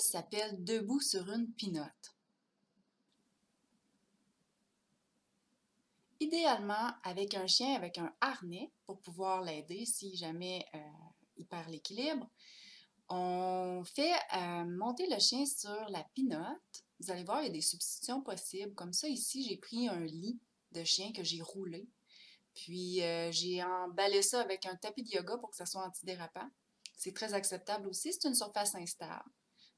s'appelle Debout sur une pinotte. Idéalement, avec un chien avec un harnais pour pouvoir l'aider si jamais il perd l'équilibre, on fait monter le chien sur la pinotte. Vous allez voir, il y a des substitutions possibles. Comme ça, ici, j'ai pris un lit de chien que j'ai roulé. Puis, j'ai emballé ça avec un tapis de yoga pour que ça soit antidérapant. C'est très acceptable aussi. C'est une surface instable.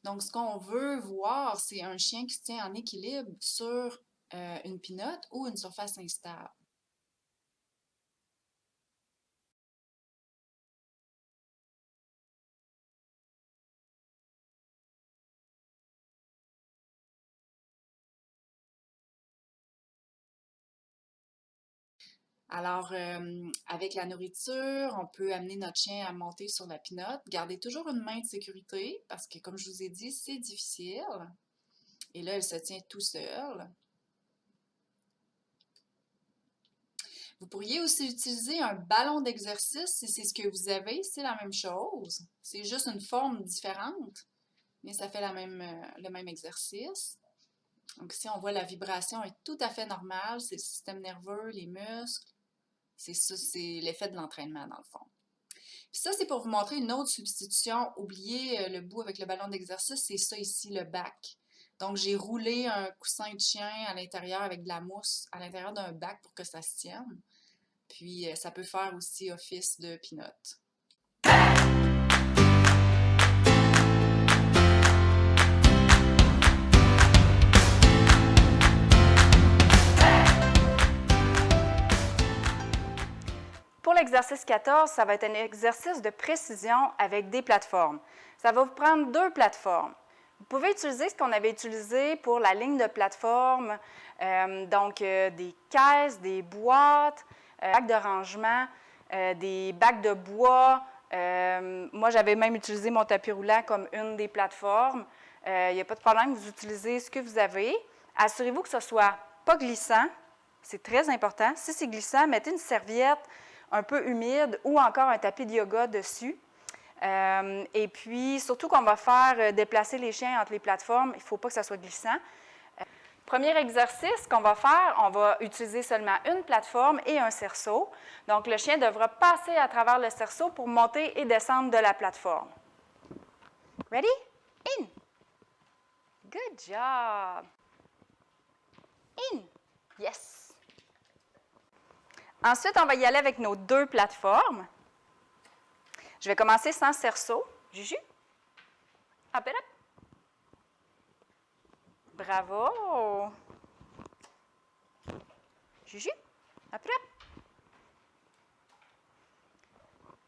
Donc, ce qu'on veut voir, c'est un chien qui se tient en équilibre sur une pinotte ou une surface instable. Alors, avec la nourriture, on peut amener notre chien à monter sur la pinotte. Gardez toujours une main de sécurité parce que, comme je vous ai dit, c'est difficile. Et là, elle se tient tout seul. Vous pourriez aussi utiliser un ballon d'exercice si c'est ce que vous avez. C'est la même chose. C'est juste une forme différente, mais ça fait le même exercice. Donc ici, on voit la vibration est tout à fait normale. C'est le système nerveux, les muscles. C'est ça, c'est l'effet de l'entraînement dans le fond. Puis ça, c'est pour vous montrer une autre substitution. Oubliez le bout avec le ballon d'exercice, c'est ça ici, le bac. Donc, j'ai roulé un coussin de chien à l'intérieur avec de la mousse à l'intérieur d'un bac pour que ça se tienne. Puis, ça peut faire aussi office de pinotte. Pour l'exercice 14, ça va être un exercice de précision avec des plateformes. Ça va vous prendre 2 plateformes. Vous pouvez utiliser ce qu'on avait utilisé pour la ligne de plateforme, donc des caisses, des boîtes, bacs de rangement, des bacs de bois. Moi, j'avais même utilisé mon tapis roulant comme une des plateformes. Il n'y a pas de problème, vous utilisez ce que vous avez. Assurez-vous que ce ne soit pas glissant. C'est très important. Si c'est glissant, mettez une serviette un peu humide ou encore un tapis de yoga dessus. Et puis, surtout qu'on va faire déplacer les chiens entre les plateformes, il ne faut pas que ça soit glissant. Premier exercice qu'on va faire, on va utiliser seulement une plateforme et un cerceau. Donc, le chien devra passer à travers le cerceau pour monter et descendre de la plateforme. Ready? In. Good job. In. Yes. Ensuite, on va y aller avec nos 2 plateformes. Je vais commencer sans cerceau. Juju. Up it up. Bravo. Juju. Up it up.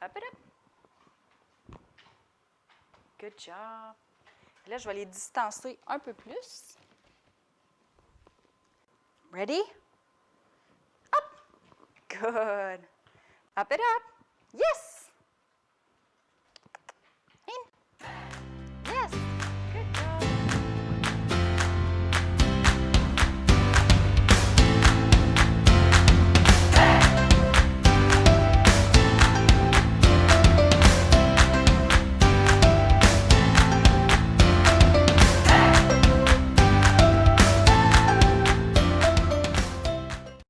Up it up. Good job. Là, je vais les distancer un peu plus. Ready? Up. Good. Up it up. Yes.